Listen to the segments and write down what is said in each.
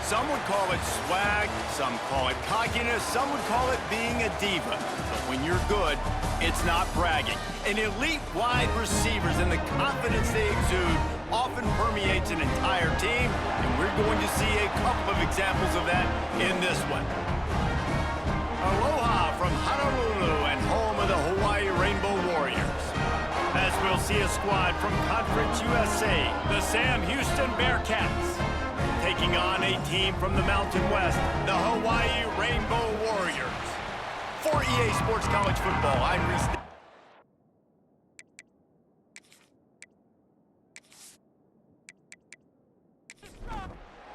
Some would call it swag, some call it cockiness, some would call it being a diva. But when you're good, it's not bragging. And elite wide receivers and the confidence they exude often permeates an entire team, and we're going to see a couple of examples of that in this one. Aloha from Honolulu and home of the Hawaii Rainbow Warriors. As we'll see a squad from Conference USA, the Sam Houston Bearcats, taking on a team from the Mountain West, the Hawaii Rainbow Warriors. For EA Sports College Football, I'm Reese.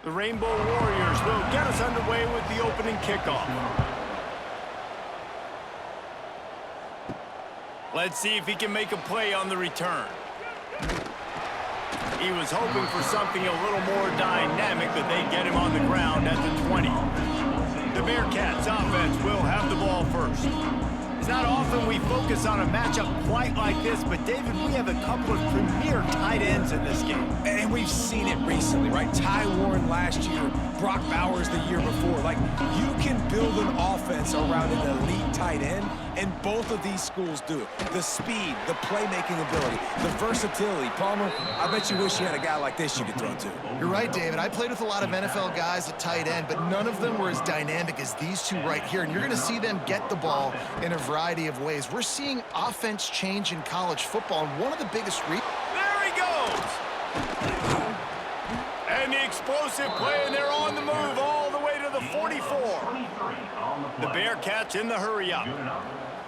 The Rainbow Warriors will get us underway with the opening kickoff. Let's see if he can make a play on the return. He was hoping for something a little more dynamic, but they get him on the ground at the 20. The Bearcats offense will have the ball first. It's not often we focus on a matchup quite like this, but David, we have a couple of premier tight ends in this game. And we've seen it recently, right? Ty Warren last year, Brock Bowers the year before. Like, you can build an offense around an elite tight end, and both of these schools do it. The speed, the playmaking ability, the versatility. Palmer, I bet you wish you had a guy like this you could throw to. You're right, David. I played with a lot of NFL guys at tight end, but none of them were as dynamic as these two right here. And you're going to see them get the ball in a variety of ways. We're seeing offense change in college football, and one of the biggest reasons... There he goes! And the explosive play, and they're on the move all the way to the 44. The Bearcats in the hurry-up.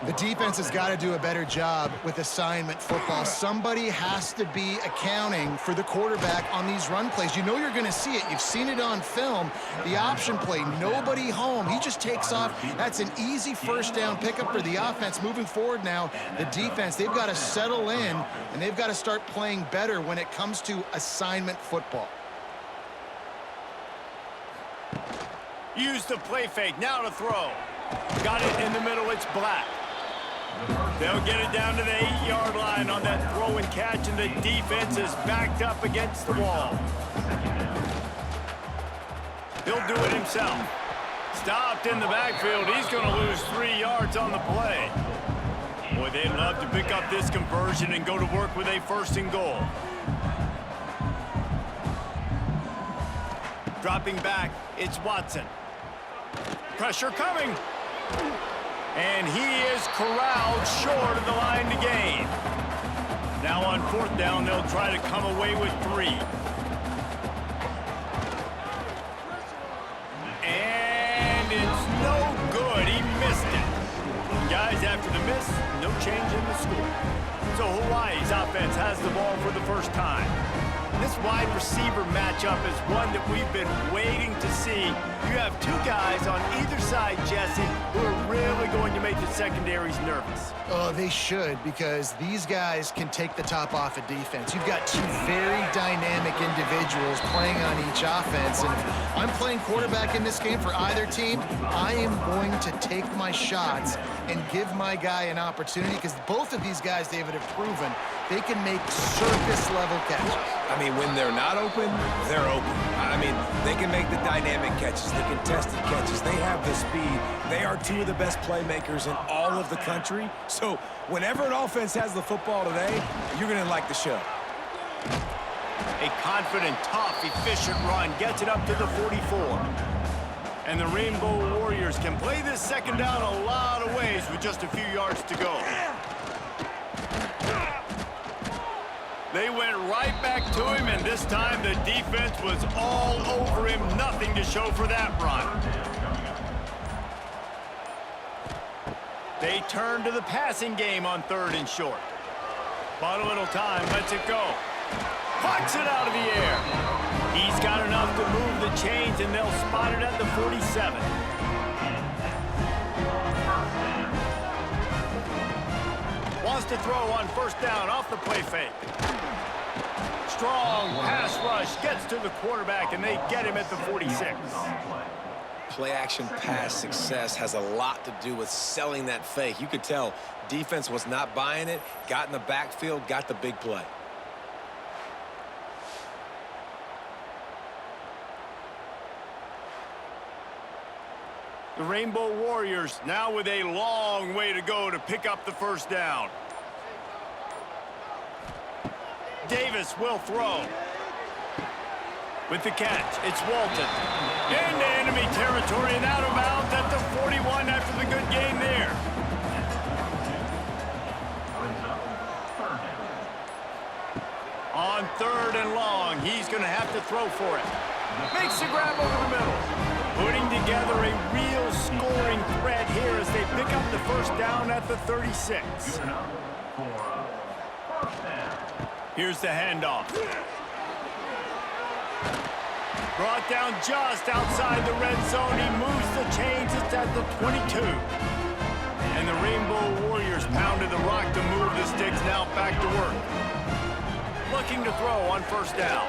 The defense has got to do a better job with assignment football. Somebody has to be accounting for the quarterback on these run plays. You know you're going to see it. You've seen it on film. The option play, nobody home. He just takes off. That's an easy first down pickup for the offense. Moving forward now, the defense, they've got to settle in, and they've got to start playing better when it comes to assignment football. Use the play fake, now to throw. Got it in the middle, it's Black. They'll get it down to the 8-yard line on that throw and catch, and the defense is backed up against the wall. He'll do it himself. Stopped in the backfield. He's going to lose 3 yards on the play. Boy, they'd love to pick up this conversion and go to work with a 1st and goal. Dropping back, it's Watson. Pressure coming. And he is corralled short of the line to gain. Now on 4th down, they'll try to come away with 3. And it's no good. He missed it. Guys, after the miss, no change in the score. So Hawaii's offense has the ball for the first time. This wide receiver matchup is one that we've been waiting to see. You have 2 guys on either side, Jesse, who are really going to make the secondaries nervous. Oh, they should, because these guys can take the top off of defense. You've got 2 very dynamic individuals playing on each offense, and if I'm playing quarterback in this game for either team, I am going to take my shots and give my guy an opportunity, because both of these guys, David, have proven they can make circus-level catches. I mean, when they're not open, they're open. I mean, they can make the dynamic catches, the contested catches. They have the speed. They are 2 of the best playmakers in all of the country. So whenever an offense has the football today, you're going to like the show. A confident, tough, efficient run gets it up to the 44. And the Rainbow Warriors can play this 2nd down a lot of ways with just a few yards to go. They went right back to him, and this time the defense was all over him. Nothing to show for that run. They turn to the passing game on 3rd and short. But a little time, lets it go. Plucks it out of the air. He's got enough to move the chains, and they'll spot it at the 47. Wants to throw on 1st down off the play fake. Strong pass rush gets to the quarterback, and they get him at the 46. Play-action pass success has a lot to do with selling that fake. You could tell defense was not buying it, got in the backfield, got the big play. The Rainbow Warriors now with a long way to go to pick up the first down. Davis will throw. With the catch, it's Walton. Into enemy territory and out of bounds at the 41 after the good game there. On 3rd and long, he's going to have to throw for it. Makes the grab over the middle. Putting together a real scoring threat here as they pick up the first down at the 36. Here's the handoff. Brought down just outside the red zone. He moves the chains. It's at the 22. And the Rainbow Warriors pounded the rock to move the sticks. Now back to work. Looking to throw on first down.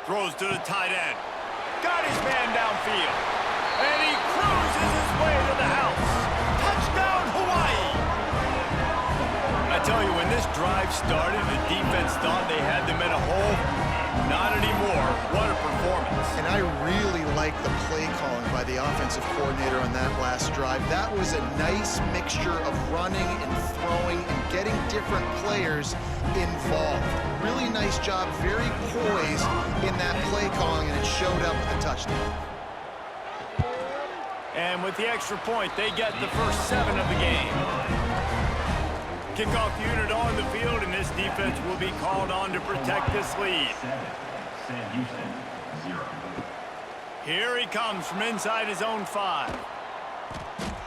Throws to the tight end. Got his man downfield. And he cruises his way to the house. Touchdown, Hawaii! I tell you, when this drive started, the defense thought they had them in a hole. Not anymore. What a performance. And I really like the play calling by the offensive coordinator on that last drive. That was a nice mixture of running and throwing and getting different players involved. Really nice job, very poised in that play calling, and it showed up with a touchdown. And with the extra point, they get the first 7 of the game. Kickoff unit on the field, and this defense will be called on to protect this lead. Here he comes from inside his own 5.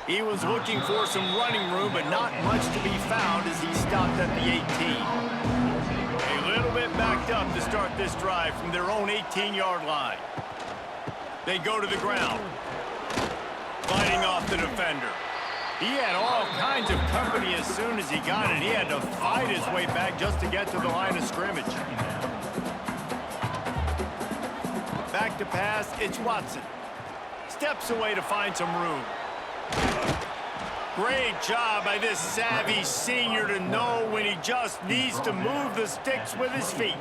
He was looking for some running room, but not much to be found as he stopped at the 18. A little bit backed up to start this drive from their own 18-yard line. They go to the ground, fighting off the defender. He had all kinds of company as soon as he got it. He had to fight his way back just to get to the line of scrimmage. Back to pass, it's Watson. Steps away to find some room. Great job by this savvy senior to know when he just needs to move the sticks with his feet.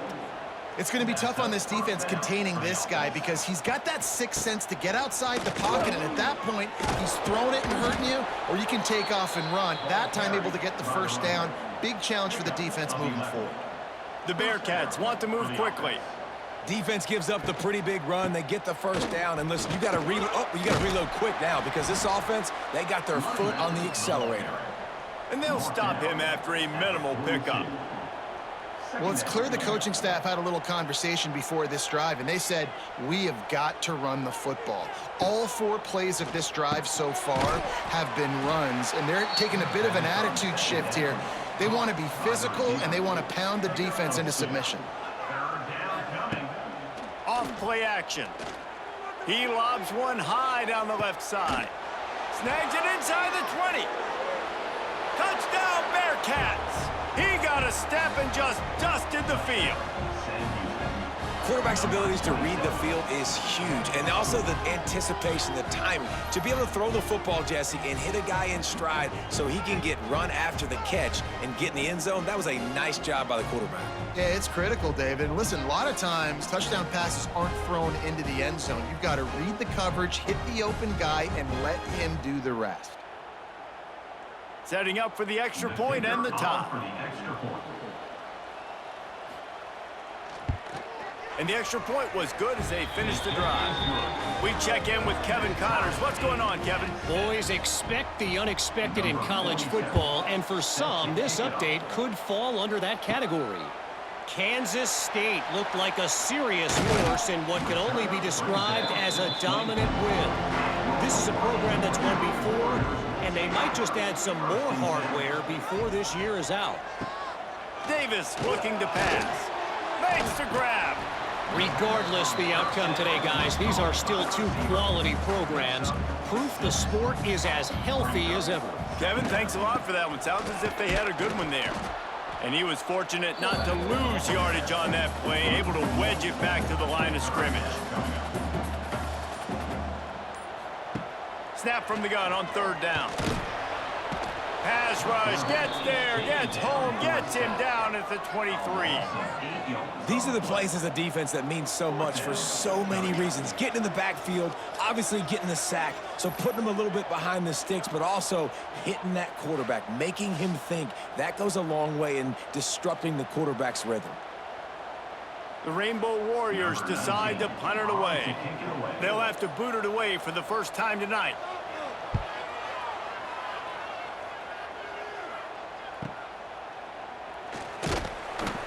It's going to be tough on this defense containing this guy because he's got that sixth sense to get outside the pocket, and at that point, he's throwing it and hurting you, or you can take off and run. That time able to get the first down. Big challenge for the defense moving forward. The Bearcats want to move quickly. Defense gives up the pretty big run. They get the first down, and listen, you got to reload quick now because this offense, they got their foot on the accelerator. And they'll stop him after a minimal pickup. Well, it's clear the coaching staff had a little conversation before this drive, and they said, we have got to run the football. All 4 plays of this drive so far have been runs, and they're taking a bit of an attitude shift here. They want to be physical, and they want to pound the defense into submission. Off play action. He lobs one high down the left side. Snags it inside the 20. Touchdown, Bearcats! He got a step and just dusted the field. Quarterback's abilities to read the field is huge, and also the anticipation, the timing. To be able to throw the football, Jesse, and hit a guy in stride so he can get run after the catch and get in the end zone, that was a nice job by the quarterback. Yeah, it's critical, David. Listen, a lot of times, touchdown passes aren't thrown into the end zone. You've got to read the coverage, hit the open guy, and let him do the rest. Setting up for the extra point and the tie. And the extra point was good as they finished the drive. We check in with Kevin Connors. What's going on, Kevin? Boys, expect the unexpected in college football, and for some, this update could fall under that category. Kansas State looked like a serious force in what could only be described as a dominant win. This is a program that's won before, and they might just add some more hardware before this year is out. Davis looking to pass. Makes the grab. Regardless the outcome today, guys, these are still 2 quality programs. Proof the sport is as healthy as ever. Kevin, thanks a lot for that one. Sounds as if they had a good one there. And he was fortunate not to lose yardage on that play, able to wedge it back to the line of scrimmage. Snap from the gun on 3rd down. Pass pass rush, gets there, gets home, gets him down at the 23. These are the plays as a defense that mean so much for so many reasons. Getting in the backfield, obviously getting the sack, so putting him a little bit behind the sticks, but also hitting that quarterback, making him think. That goes a long way in disrupting the quarterback's rhythm. The Rainbow Warriors decide to punt it away. They'll have to boot it away for the first time tonight.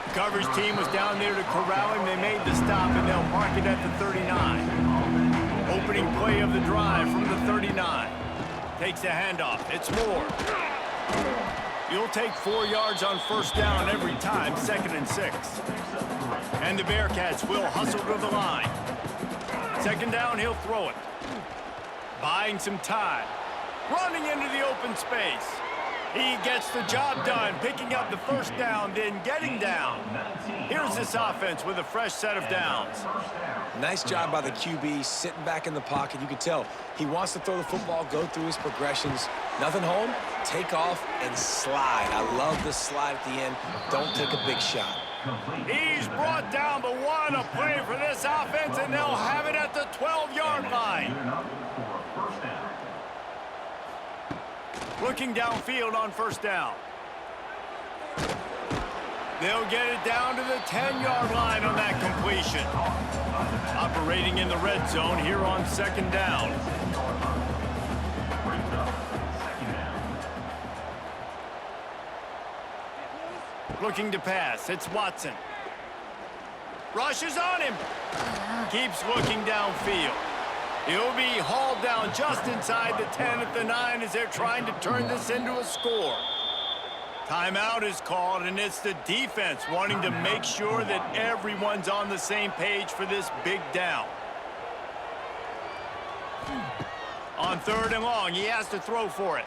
The coverage team was down there to corral him. They made the stop, and they'll mark it at the 39. Opening play of the drive from the 39. Takes a handoff. It's Moore. You'll take 4 yards on first down every time, 2nd and 6. And the Bearcats will hustle to the line. 2nd down, he'll throw it. Buying some time. Running into the open space. He gets the job done, picking up the first down, then getting down. Here's this offense with a fresh set of downs. Nice job by the QB, sitting back in the pocket. You can tell he wants to throw the football, go through his progressions. Nothing home, take off, and slide. I love the slide at the end. Don't take a big shot. He's brought down, but what a play for this offense, and they'll have it at the 12-yard line. Looking downfield on first down. They'll get it down to the 10-yard line on that completion. Operating in the red zone here on 2nd down. Looking to pass. It's Watson. Rushes on him. Keeps looking downfield. He'll be hauled down just inside the 10 at the 9 as they're trying to turn this into a score. Timeout is called, and it's the defense wanting to make sure that everyone's on the same page for this big down. On 3rd and long, he has to throw for it.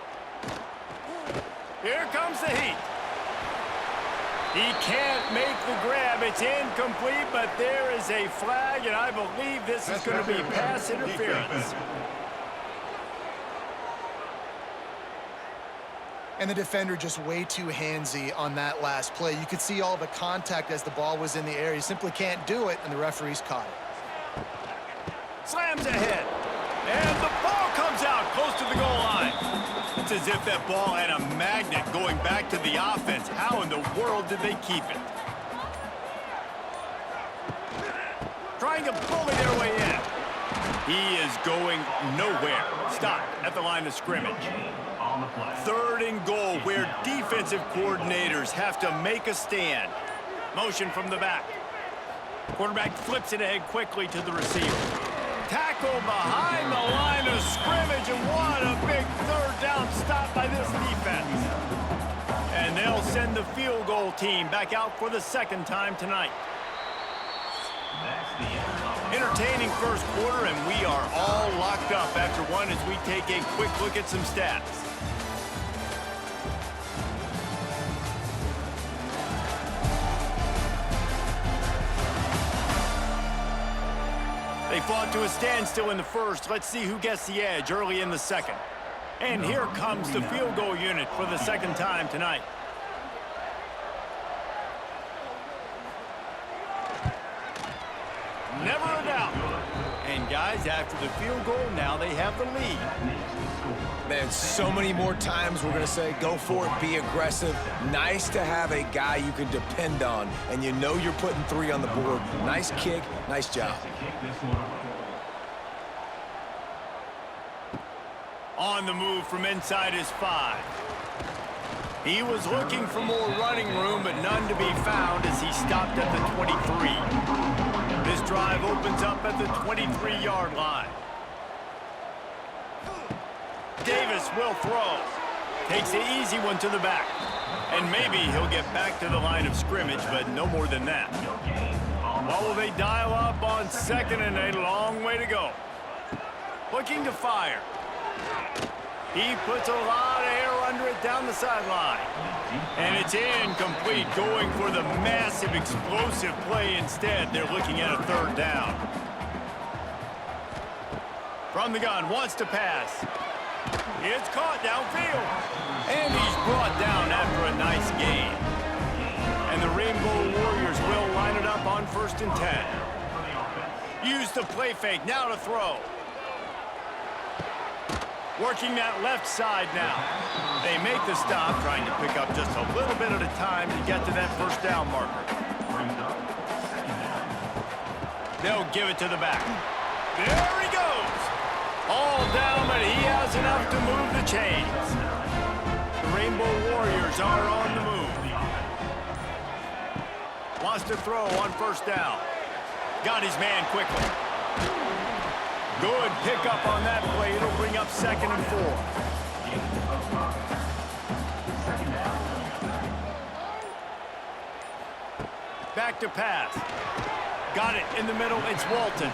Here comes the heat. He can't make the grab. It's incomplete, but there is a flag, and I believe this is going to be pass interference. And the defender just way too handsy on that last play. You could see all the contact as the ball was in the air. He simply can't do it, and the referees caught it. Slams ahead. And the ball comes out close to the goal line. It's as if that ball had a magnet going back to the offense. How in the world did they keep it? Trying to bully their way in. He is going nowhere. Stop at the line of scrimmage. 3rd and goal, where defensive coordinators have to make a stand. Motion from the back. Quarterback flips it ahead quickly to the receiver. Tackle behind the line of scrimmage, and what a big 3rd down stop by this defense. And they'll send the field goal team back out for the 2nd time tonight. Entertaining first quarter, and we are all locked up after one as we take a quick look at some stats. They fought to a standstill in the first. Let's see who gets the edge early in the 2nd. And here comes the field goal unit for the 2nd time tonight. Never a doubt. And guys, after the field goal, now they have the lead. Man, so many more times we're going to say, go for it, be aggressive. Nice to have a guy you can depend on, and you know you're putting 3 on the board. Nice kick, nice job. On the move from inside his 5. He was looking for more running room, but none to be found as he stopped at the 23. This drive opens up at the 23-yard line. Davis will throw. Takes the easy one to the back. And maybe he'll get back to the line of scrimmage, but no more than that. What will they dial up on 2nd and a long way to go? Looking to fire. He puts a lot of air under it down the sideline. And it's incomplete, going for the massive explosive play instead. They're looking at a 3rd down. From the gun, wants to pass. It's caught downfield. And he's brought down after a nice gain. And the Rainbow Warriors will line it up on 1st and 10. Use the play fake, now to throw. Working that left side now. They make the stop, trying to pick up just a little bit at a time to get to that 1st down marker. They'll give it to the back. There he goes. All down, but he has enough to move the chains. The Rainbow Warriors are on the move. Wants to throw on 1st down. Got his man quickly. Good pickup on that play. It'll bring up 2nd and 4. Back to pass. Got it in the middle. It's Walton.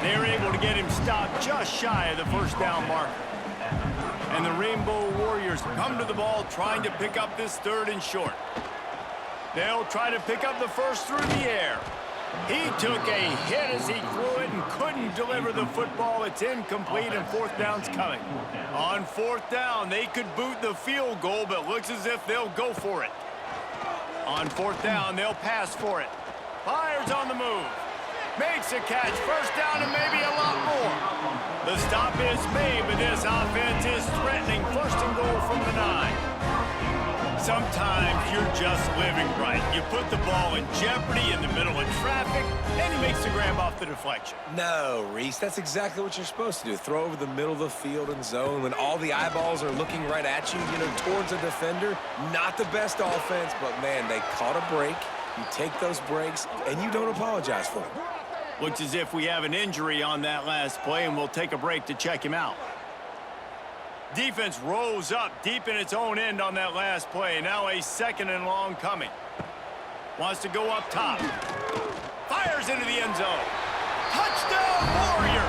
They're able to get him stopped just shy of the 1st down marker. And the Rainbow Warriors come to the ball trying to pick up this 3rd and short. They'll try to pick up the 1st through the air. He took a hit as he threw it and couldn't deliver the football. It's incomplete and 4th down's coming. On 4th down, they could boot the field goal, but looks as if they'll go for it. On 4th down, they'll pass for it. Fires on the move. Makes a catch. 1st down and maybe a lot more. The stop is made, but this offense is threatening 1st and goal from the 9. Sometimes you're just living right. You put the ball in jeopardy in the middle of traffic, and he makes the grab off the deflection. No, Reese, that's exactly what you're supposed to do. Throw over the middle of the field and zone when all the eyeballs are looking right at you, towards a defender. Not the best offense, but, man, they caught a break. You take those breaks, and you don't apologize for them. Looks as if we have an injury on that last play, and we'll take a break to check him out. Defense rose up deep in its own end on that last play. Now a 2nd and long coming. Wants to go up top. Fires into the end zone. Touchdown Warriors!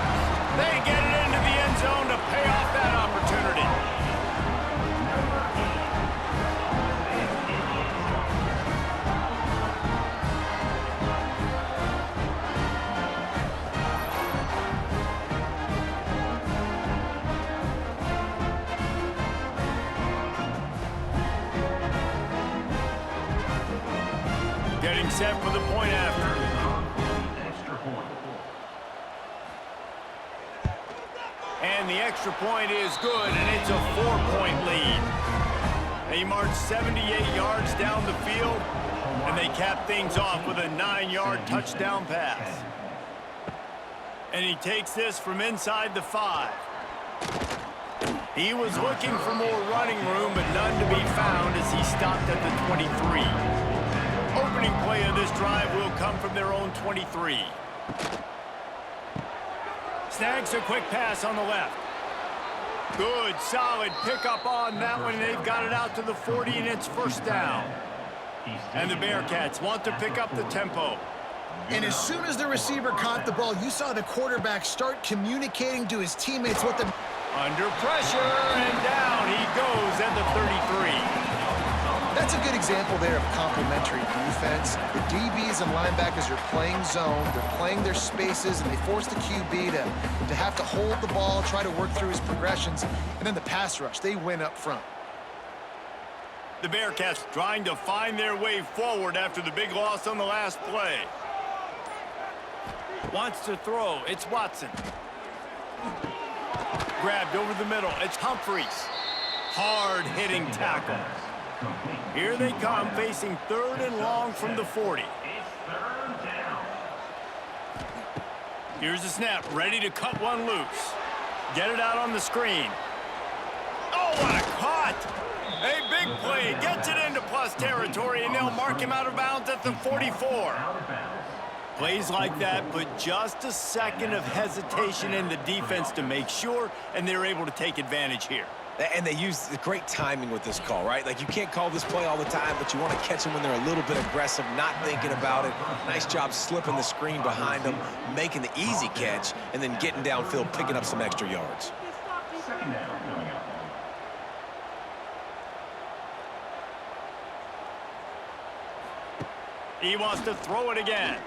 They get it into the end zone to pay off that opportunity. Getting set for the point after. And the extra point is good, and it's a 4-point lead. They march 78 yards down the field, and they cap things off with a 9-yard touchdown pass. And he takes this from inside the 5. He was looking for more running room, but none to be found as he stopped at the 23. Opening play of this drive will come from their own 23. Snags a quick pass on the left. Good, solid pickup on that one. They've got it out to the 40, and it's 1st down. And the Bearcats want to pick up the tempo. And as soon as the receiver caught the ball, you saw the quarterback start communicating to his teammates what the... Under pressure, and down he goes at the 33. That's a good example there of complementary defense. The DBs and linebackers are playing zone, they're playing their spaces, and they force the QB to have to hold the ball, try to work through his progressions, and then the pass rush, they win up front. The Bearcats trying to find their way forward after the big loss on the last play. Wants to throw, it's Watson. Grabbed over the middle, it's Humphreys. Hard-hitting tackle. Here they come, facing 3rd and long from the 40. Here's the snap, ready to cut one loose. Get it out on the screen. Oh, what a cut! A big play, gets it into plus territory, and they'll mark him out of bounds at the 44. Plays like that put just a second of hesitation in the defense to make sure, and they're able to take advantage here. And they use the great timing with this call, right? Like, you can't call this play all the time, but you want to catch them when they're a little bit aggressive, not thinking about it. Nice job slipping the screen behind them, making the easy catch, and then getting downfield, picking up some extra yards. He wants to throw it again.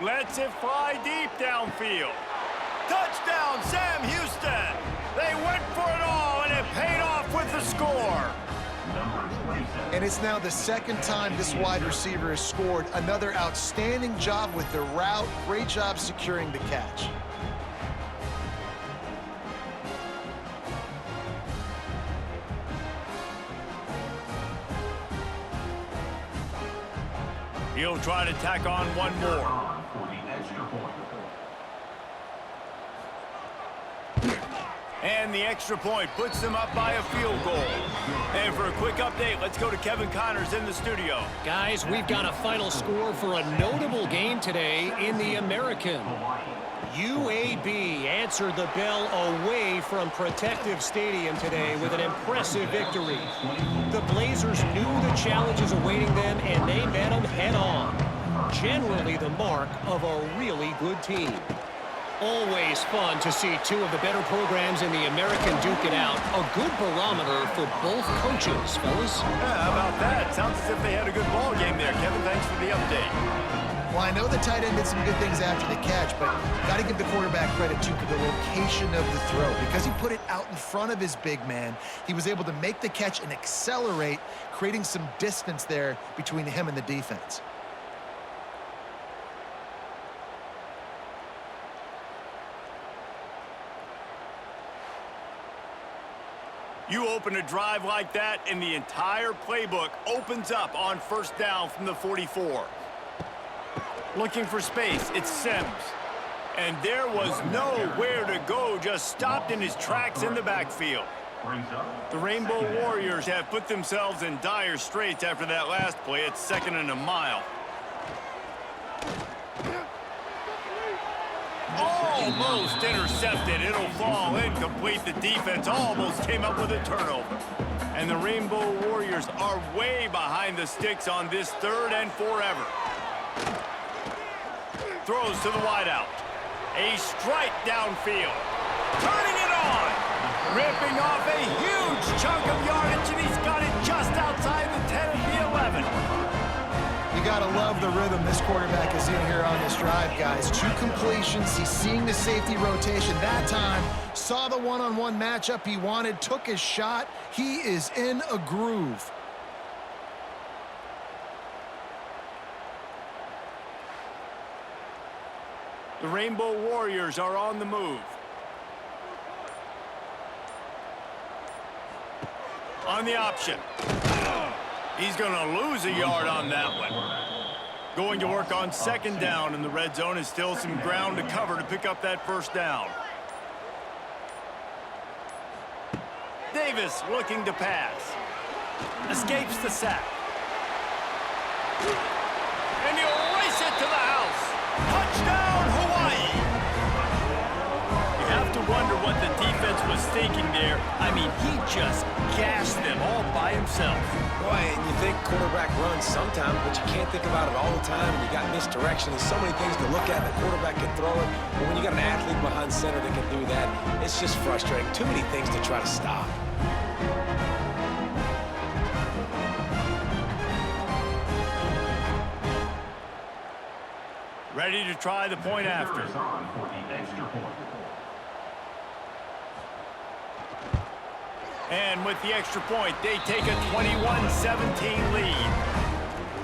Lets it fly deep downfield. Touchdown, Sam Houston! They went for it all, and it paid off with the score. And it's now the second time this wide receiver has scored. Another outstanding job with the route. Great job securing the catch. He'll try to tack on one more. And the extra point puts them up by a field goal. And for a quick update, let's go to Kevin Connors in the studio. Guys, we've got a final score for a notable game today in the American. UAB answered the bell away from Protective Stadium today with an impressive victory. The Blazers knew the challenges awaiting them, and they met them head-on. Generally the mark of a really good team. Always fun to see two of the better programs in the American duke it out. A good barometer for both coaches, fellas. Yeah, how about that? Sounds as if they had a good ball game there. Kevin, thanks for the update. Well, I know the tight end did some good things after the catch, but got to give the quarterback credit, too, for the location of the throw. Because he put it out in front of his big man, he was able to make the catch and accelerate, creating some distance there between him and the defense. You open a drive like that, and the entire playbook opens up on first down from the 44. Looking for space, it's Sims. And there was nowhere to go, just stopped in his tracks in the backfield. The Rainbow Warriors have put themselves in dire straits after that last play. It's second and a mile. Almost intercepted. It'll fall incomplete. The defense almost came up with a turnover. And the Rainbow Warriors are way behind the sticks on this third and forever. Throws to the wideout. A strike downfield. Turning it on. Ripping off a huge chunk of yardage, and he's got it just outside the 10 of the 11. You got to love the rhythm this quarterback is in here on this drive, guys. 2 completions. He's seeing the safety rotation that time. Saw the one-on-one matchup he wanted. Took his shot. He is in a groove. The Rainbow Warriors are on the move. On the option. He's going to lose a yard on that one. Going to work on second down, and the red zone is still some ground to cover to pick up that first down. Davis looking to pass. Escapes the sack. And he'll race it to the house. Touchdown, Hawaii! You have to wonder what the defense was thinking there. I mean, he just gashed them all by himself. Boy, and you think quarterback runs sometimes, but you can't think about it all the time. You got misdirection. There's so many things to look at. The quarterback can throw it, but when you got an athlete behind center that can do that, it's just frustrating. Too many things to try to stop. Ready to try the point after. And with the extra point, they take a 21-17 lead.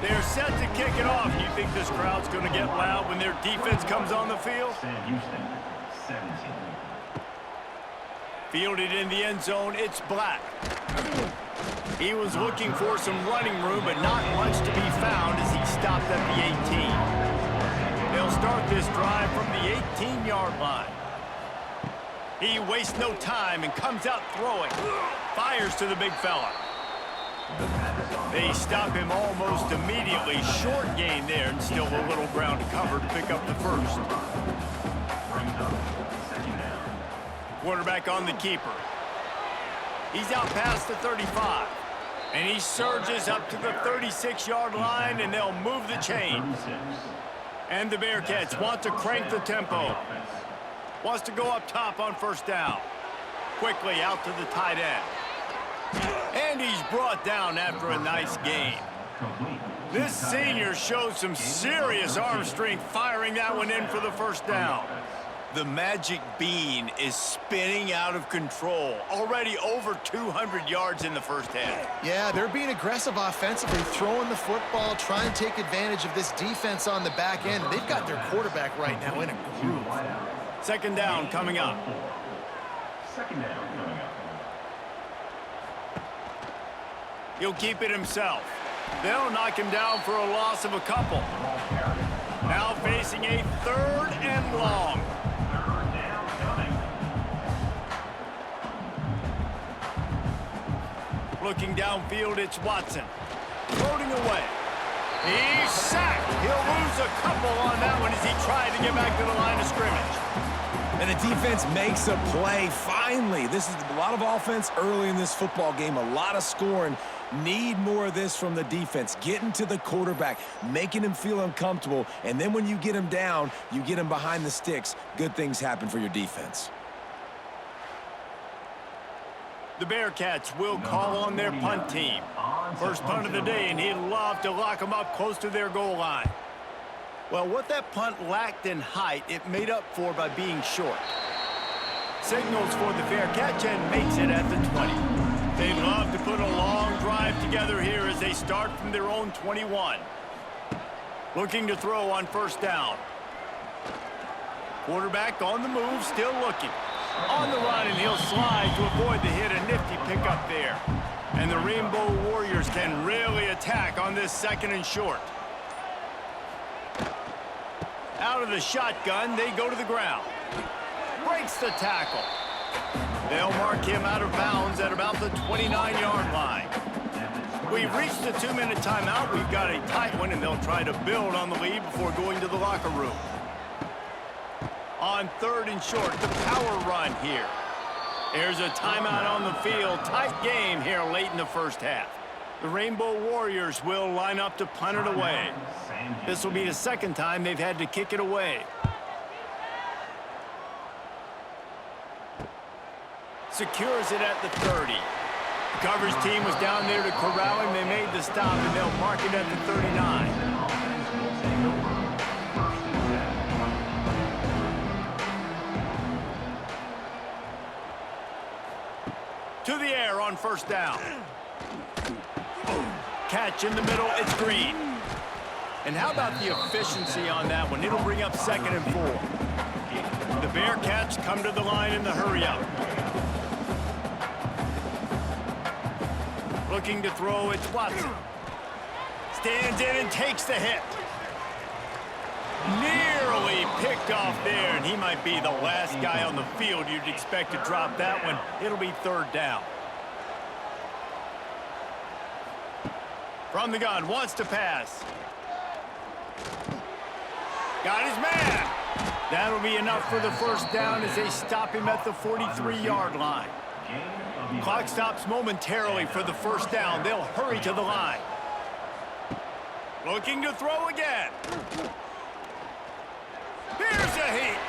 They're set to kick it off. You think this crowd's going to get loud when their defense comes on the field? Fielded in the end zone, it's Black. He was looking for some running room, but not much to be found as he stopped at the 18. They'll start this drive from the 18-yard line. He wastes no time and comes out throwing. Fires to the big fella. They stop him almost immediately. Short gain there, and still a little ground to cover to pick up the first. Quarterback on the keeper. He's out past the 35. And he surges up to the 36-yard line, and they'll move the chain. And the Bearcats want to crank the tempo. Wants to go up top on first down. Quickly out to the tight end. And he's brought down after a nice gain. This senior showed some serious arm strength firing that one in for the first down. The magic bean is spinning out of control. Already over 200 yards in the first half. Yeah, they're being aggressive offensively, throwing the football, trying to take advantage of this defense on the back end. They've got their quarterback right now in a groove. Second down coming up. He'll keep it himself. They'll knock him down for a loss of a couple. Now facing a 3rd and long. Looking downfield, it's Watson. Floating away. He's sacked. He'll lose a couple on that one as he tried to get back to the line of scrimmage. And the defense makes a play. Finally, this is a lot of offense early in this football game, a lot of scoring. Need more of this from the defense. Getting to the quarterback, making him feel uncomfortable, and then when you get him down, you get him behind the sticks. Good things happen for your defense. The Bearcats will call on their punt team. First punt of the day, and he'd love to lock them up close to their goal line. Well, what that punt lacked in height, it made up for by being short. Signals for the fair catch and makes it at the 20. They'd love to put a long drive together here as they start from their own 21. Looking to throw on first down. Quarterback on the move, still looking. On the run, and he'll slide to avoid the hit. A nifty pickup there. And the Rainbow Warriors can really attack on this 2nd and short. Out of the shotgun, they go to the ground. Breaks the tackle. They'll mark him out of bounds at about the 29-yard line. We've reached the 2-minute timeout. We've got a tight one, and they'll try to build on the lead before going to the locker room. On 3rd and short, the power run here. There's a timeout on the field. Tight game here late in the first half. The Rainbow Warriors will line up to punt it away. This will be the 2nd time they've had to kick it away. Secures it at the 30. The coverage team was down there to corral him. They made the stop, and they'll mark it at the 39. To the air on first down. Catch in the middle, it's Green. And how about the efficiency on that one? It'll bring up 2nd and 4. The Bearcats come to the line in the hurry-up. Looking to throw, it's Watson. Stands in and takes the hit. Nearly picked off there, and he might be the last guy on the field you'd expect to drop that one. It'll be 3rd down. From the gun, wants to pass. Got his man. That'll be enough for the first down as they stop him at the 43-yard line. Clock stops momentarily for the first down. They'll hurry to the line. Looking to throw again. Here's a heat.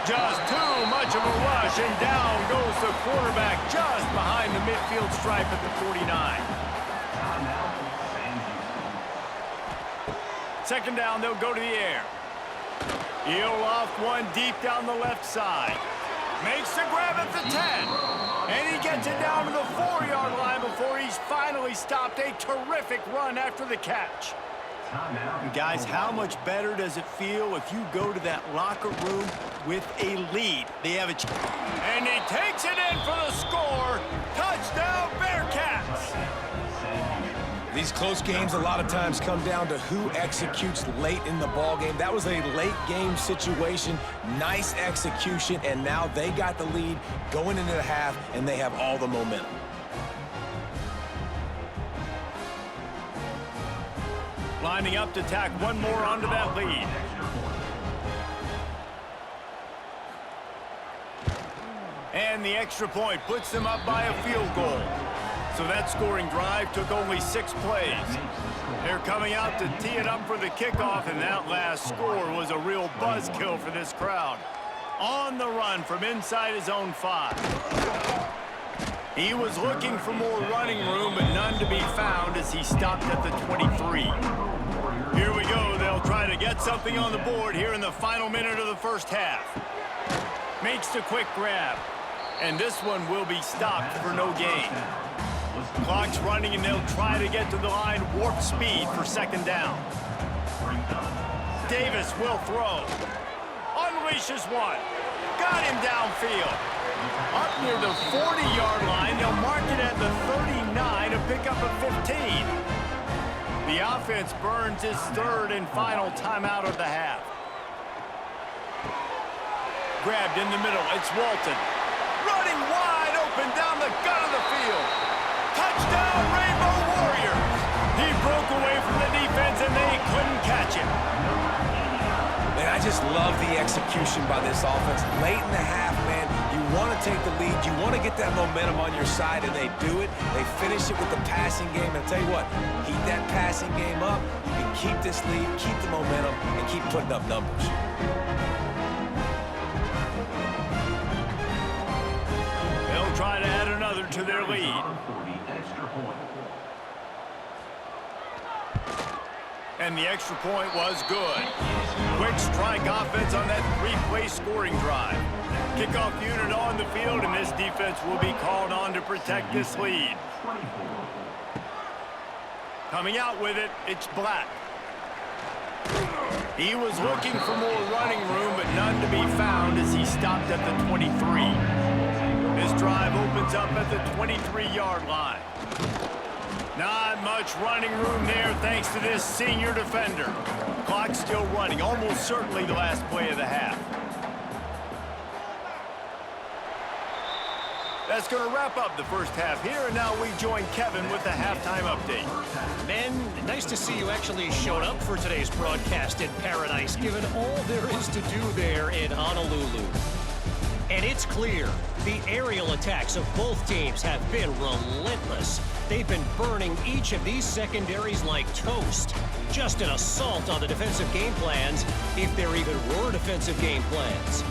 Just too much of a rush, and down goes the quarterback just behind the midfield stripe at the 49. 2nd down, they'll go to the air. He'll loft one deep down the left side. Makes the grab at the 10. And he gets it down to the 4-yard line before he's finally stopped. A terrific run after the catch. And guys, how much better does it feel if you go to that locker room with a lead? They have a chance. And he takes it in for the score. Touchdown, Bearcats! These close games a lot of times come down to who executes late in the ball game. That was a late game situation, nice execution, and now they got the lead going into the half, and they have all the momentum. Lining up to tack one more onto that lead. And the extra point puts them up by a field goal. So that scoring drive took only 6 plays. They're coming out to tee it up for the kickoff, and that last score was a real buzzkill for this crowd. On the run from inside his own 5. He was looking for more running room, but none to be found as he stopped at the 23. Here we go. They'll try to get something on the board here in the final minute of the first half. Makes the quick grab. And this one will be stopped for no gain. Clock's running, and they'll try to get to the line warp speed for second down. Davis will throw. Unleashes one. Got him downfield. Up near the 40-yard line, they'll mark it at the 39 to pick up a 15. The offense burns its third and final timeout of the half. Grabbed in the middle, it's Walton. Running wide open down the gut of the field. Touchdown, Rainbow Warriors! He broke away from the defense, and they couldn't catch him. Man, I just love the execution by this offense. Late in the half, man, you want to take the lead. You want to get that momentum on your side, and they do it. They finish it with the passing game. And I'll tell you what, keep that passing game up. You can keep this lead, keep the momentum, and keep putting up numbers. They'll try to add another to their lead. And the extra point was good. Quick strike offense on that three-play scoring drive. Kickoff unit on the field, and this defense will be called on to protect this lead. Coming out with it, it's Black. He was looking for more running room, but none to be found as he stopped at the 23. This drive opens up at the 23-yard line. Not much running room there thanks to this senior defender. Clock still running, almost certainly the last play of the half. That's going to wrap up the first half here, and now we join Kevin with the halftime update. Men, nice to see you actually showed up for today's broadcast in Paradise, given all there is to do there in Honolulu. And it's clear, the aerial attacks of both teams have been relentless. They've been burning each of these secondaries like toast. Just an assault on the defensive game plans, if there even were defensive game plans.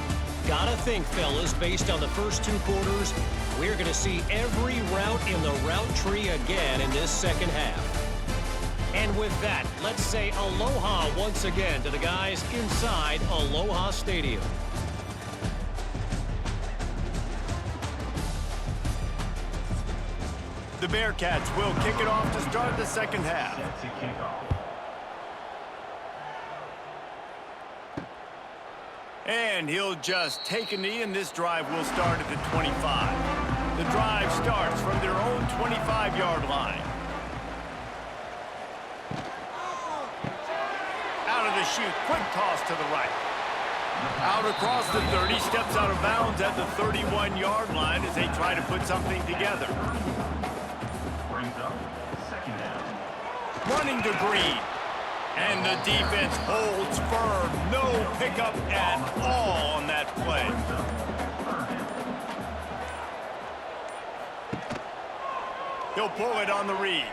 Gotta think, fellas, based on the first two quarters, we're gonna see every route in the route tree again in this second half. And with that, let's say aloha once again to the guys inside Aloha Stadium. The Bearcats will kick it off to start the second half. And he'll just take a knee, and this drive will start at the 25. The drive starts from their own 25-yard line. Out of the chute, quick toss to the right. Out across the 30, steps out of bounds at the 31-yard line as they try to put something together. Running to Green. And the defense holds firm. No pickup at all on that play. He'll pull it on the read.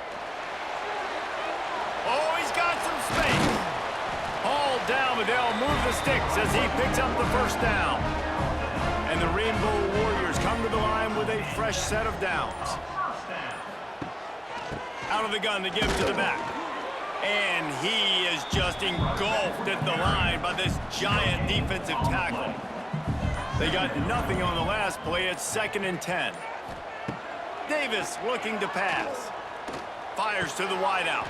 Oh, he's got some space. Hauled down, but they'll move the sticks as he picks up the first down. And the Rainbow Warriors come to the line with a fresh set of downs. Out of the gun to give to the back. And he is just engulfed at the line by this giant defensive tackle. They got nothing on the last play. It's 2nd and 10. Davis looking to pass. Fires to the wideout.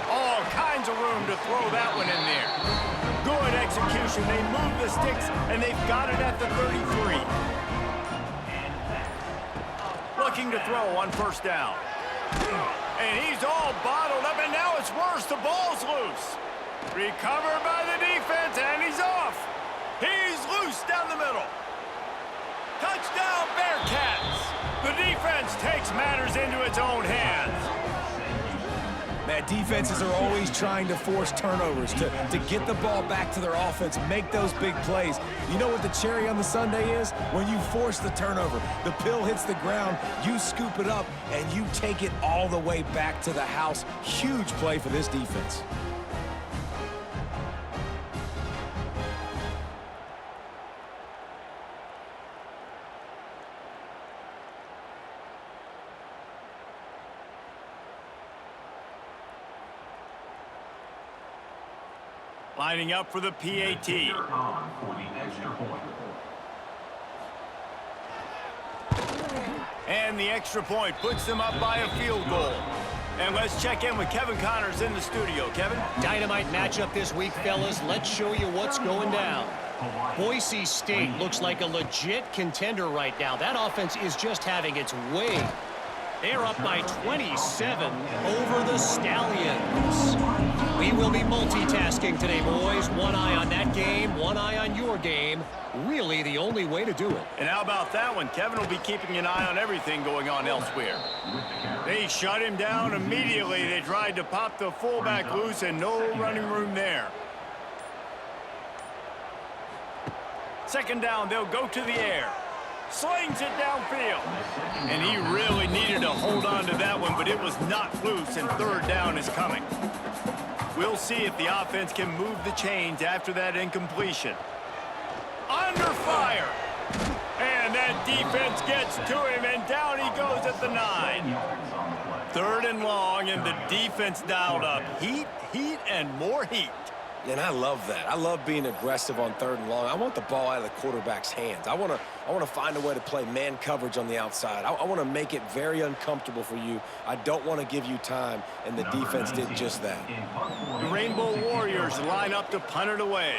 All kinds of room to throw that one in there. Good execution. They move the sticks, and they've got it at the 33. Looking to throw on first down. And he's all bottled up, and now it's worse. The ball's loose. Recovered by the defense, and he's off. He's loose down the middle. Touchdown, Bearcats. The defense takes matters into its own hands. Man, defenses are always trying to force turnovers to get the ball back to their offense, make those big plays. You know what the cherry on the sundae is? When you force the turnover, the pill hits the ground, you scoop it up, and you take it all the way back to the house. Huge play for this defense. Lining up for the PAT. And the extra point puts them up by a field goal. And let's check in with Kevin Connors in the studio. Kevin? Dynamite matchup this week, fellas. Let's show you what's going down. Boise State looks like a legit contender right now. That offense is just having its way. They're up by 27 over the Stallions. We will be multitasking today, boys. One eye on that game, one eye on your game. Really the only way to do it. And how about that one? Kevin will be keeping an eye on everything going on elsewhere. They shut him down immediately. They tried to pop the fullback loose and no running room there. Second down, they'll go to the air. Slings it downfield. And he really needed to hold on to that one, but it was knocked loose, and third down is coming. We'll see if the offense can move the chains after that incompletion. Under fire. And that defense gets to him, and down he goes at the 9. Third and long, and the defense dialed up. Heat, heat, and more heat. And I love that. I love being aggressive on third and long. I want the ball out of the quarterback's hands. I want to find a way to play man coverage on the outside. I want to make it very uncomfortable for you. I don't want to give you time, and the defense did just that. The Rainbow Warriors line up to punt it away.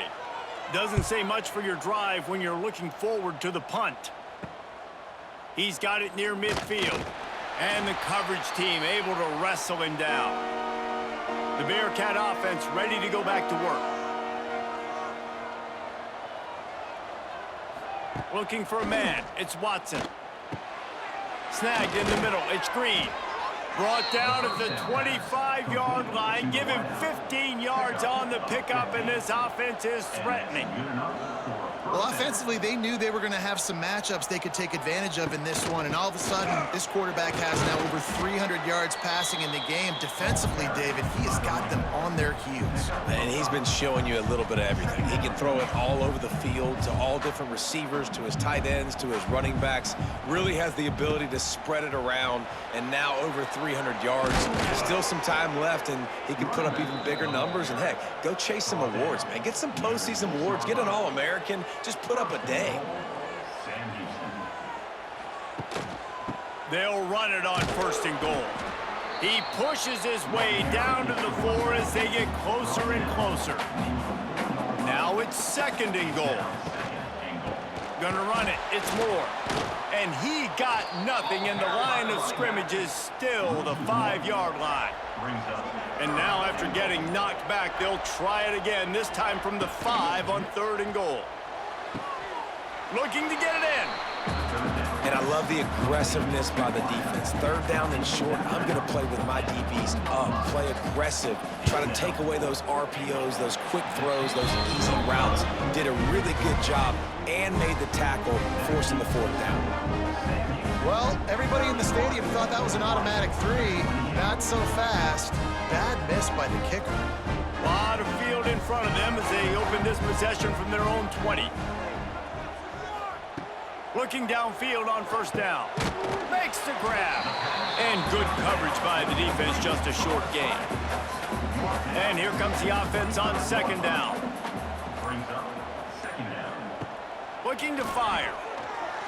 Doesn't say much for your drive when you're looking forward to the punt. He's got it near midfield, and the coverage team able to wrestle him down. The Bearcat offense ready to go back to work. Looking for a man. It's Watson. Snagged in the middle. It's Green. Brought down at the 25-yard line. Give him 15 yards on the pickup, and this offense is threatening. Well, offensively, they knew they were going to have some matchups they could take advantage of in this one, and all of a sudden, this quarterback has now over 300 yards passing in the game. Defensively, David, he has got them on their heels. And he's been showing you a little bit of everything. He can throw it all over the field to all different receivers, to his tight ends, to his running backs. Really has the ability to spread it around, and now over 300 yards. Still some time left, and he can put up even bigger numbers. And, heck, go chase some awards, man. Get some postseason awards. Get an All-American. Just put up a day. They'll run it on first and goal. He pushes his way down to the 4 as they get closer and closer. Now it's second and goal. Gonna run it. It's Moore. And he got nothing, and the line of scrimmage is still the 5-yard line. And now after getting knocked back, they'll try it again, this time from the 5 on third and goal. Looking to get it in. And I love the aggressiveness by the defense. Third down and short, I'm going to play with my DBs up, play aggressive, try to take away those RPOs, those quick throws, those easy routes. Did a really good job and made the tackle, forcing the fourth down. Well, everybody in the stadium thought that was an automatic 3. Not so fast. Bad miss by the kicker. A lot of field in front of them as they open this possession from their own 20. Looking downfield on first down. Makes the grab. And good coverage by the defense, just a short gain. And here comes the offense on second down. Looking to fire.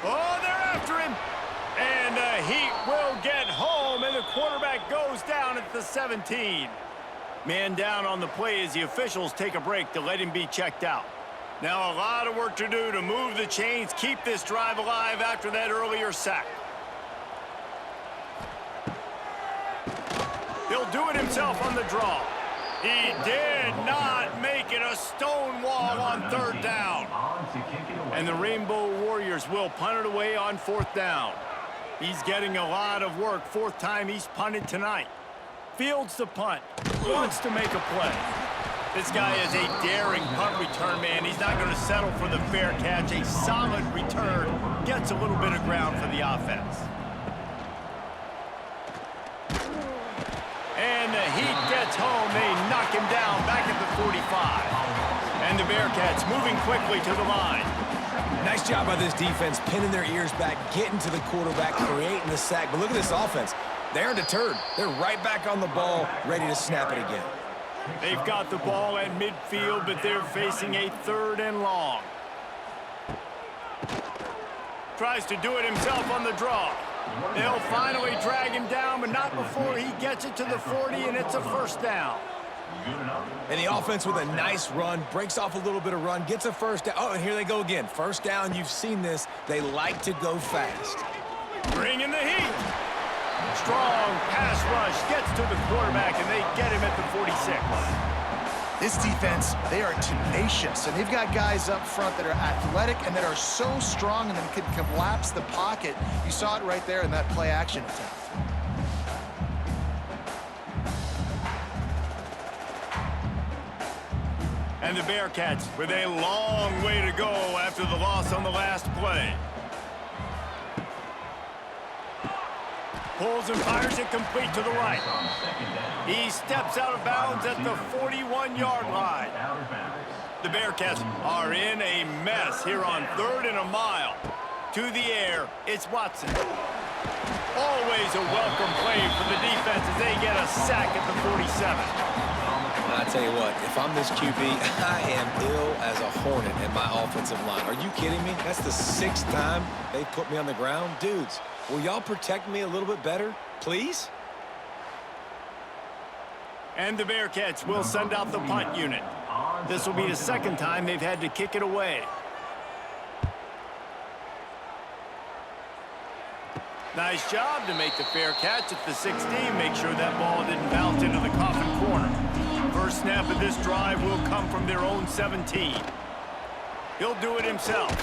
Oh, they're after him. And the Heat will get home, and the quarterback goes down at the 17. Man down on the play as the officials take a break to let him be checked out. Now a lot of work to do to move the chains, keep this drive alive after that earlier sack. He'll do it himself on the draw. He did not make it a stone wall on third down. And the Rainbow Warriors will punt it away on fourth down. He's getting a lot of work. Fourth time he's punted tonight. Fields the punt. Wants to make a play. This guy is a daring punt return man. He's not going to settle for the fair catch. A solid return. Gets a little bit of ground for the offense. And the Heat gets home. They knock him down back at the 45. And the Bearcats moving quickly to the line. Nice job by this defense, pinning their ears back, getting to the quarterback, creating the sack. But look at this offense. They're deterred. They're right back on the ball, ready to snap it again. They've got the ball at midfield, but they're facing a 3rd and long. Tries to do it himself on the draw. They'll finally drag him down, but not before he gets it to the 40, and it's a 1st down. And the offense with a nice run, breaks off a little bit of run, gets a 1st down. Oh, and here they go again. 1st down, you've seen this. They like to go fast. Bringing the heat. Strong pass rush, gets to the quarterback, and they get him at the 46. This defense, they are tenacious, and they've got guys up front that are athletic and that are so strong and that can collapse the pocket. You saw it right there in that play-action attempt. And the Bearcats with a long way to go after the loss on the last play. Pulls and fires it complete to the right. He steps out of bounds at the 41-yard line. The Bearcats are in a mess here on 3rd and a mile. To the air, it's Watson. Always a welcome play for the defense as they get a sack at the 47. I tell you what, if I'm this QB, I am ill as a hornet in my offensive line. Are you kidding me? That's the 6th time they put me on the ground. Dudes, will y'all protect me a little bit better, please? And the Bearcats will send out the punt unit. This will be the 2nd time they've had to kick it away. Nice job to make the fair catch at the 16. Make sure that ball didn't bounce into the coffin corner. First snap of this drive will come from their own 17. He'll do it himself.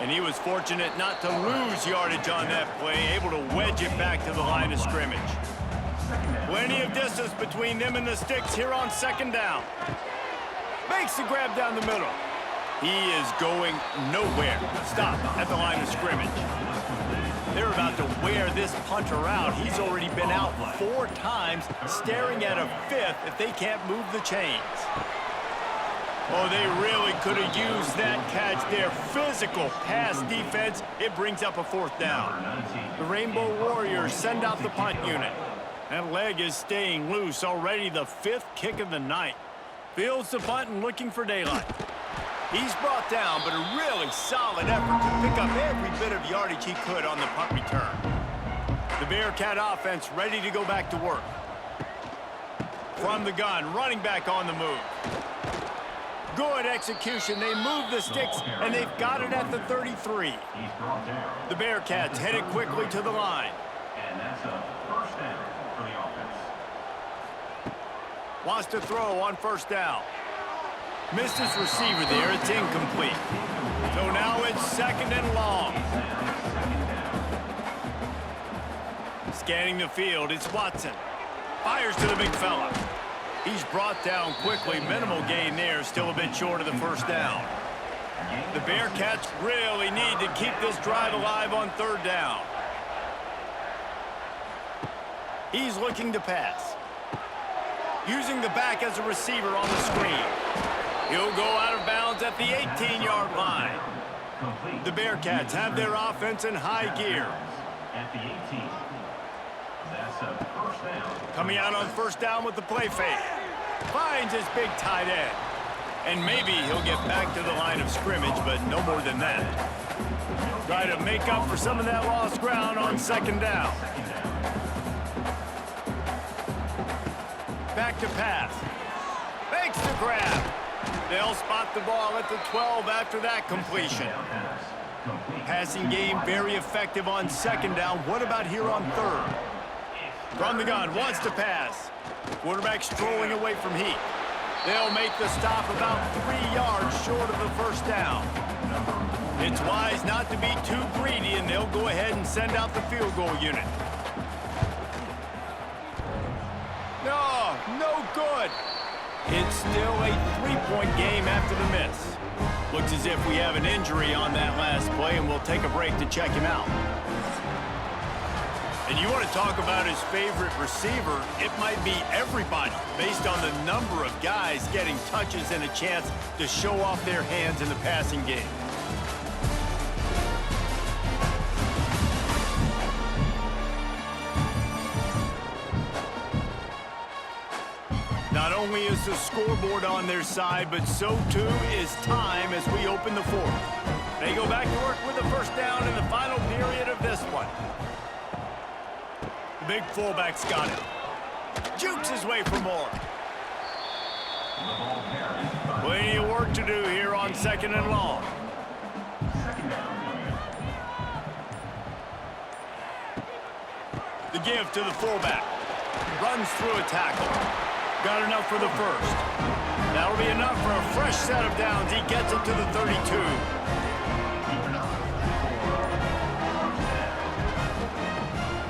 And he was fortunate not to lose yardage on that play, able to wedge it back to the line of scrimmage. Plenty of distance between them and the sticks here on 2nd down. Makes the grab down the middle. He is going nowhere. Stop at the line of scrimmage. They're about to wear this punter out. He's already been out 4 times, staring at a 5th if they can't move the chains. Oh, they really could have used that catch there. Physical pass defense. It brings up a 4th down. The Rainbow Warriors send out the punt unit. That leg is staying loose. Already the 5th kick of the night. Fields the punt and looking for daylight. He's brought down, but a really solid effort to pick up every bit of yardage he could on the punt return. The Bearcat offense ready to go back to work. From the gun, running back on the move. Good execution. They move the sticks, and they've got it at the 33. The Bearcats headed quickly to the line. And that's a 1st down for the offense. Wants to throw on 1st down. Missed his receiver there. It's incomplete. So now it's 2nd and long. Scanning the field, it's Watson. Fires to the big fella. He's brought down quickly. Minimal gain there. Still a bit short of the 1st down. The Bearcats really need to keep this drive alive on 3rd down. He's looking to pass. Using the back as a receiver on the screen. He'll go out of bounds at the 18-yard line. The Bearcats have their offense in high gear. At the 18. That's a 1st down. Coming out on 1st down with the play fake. Finds his big tight end. And maybe he'll get back to the line of scrimmage, but no more than that. Try to make up for some of that lost ground on 2nd down. Back to pass. Makes the grab. They'll spot the ball at the 12 after that completion. Passing game very effective on 2nd down. What about here on 3rd? From the gun, wants to pass. Quarterback strolling away from heat. They'll make the stop about 3 yards short of the 1st down. It's wise not to be too greedy, and they'll go ahead and send out the field goal unit. No good. It's still a 3-point game after the miss. Looks as if we have an injury on that last play, and we'll take a break to check him out. And you want to talk about his favorite receiver, it might be everybody, based on the number of guys getting touches and a chance to show off their hands in the passing game. Not only is the scoreboard on their side, but so too is time as we open the fourth. They go back to work with a first down in the final period of this one. The big fullback's got it. Jukes his way for more. Plenty of work to do here on 2nd and long. The give to the fullback. Runs through a tackle. Got enough for the first. That'll be enough for a fresh set of downs. He gets it to the 32.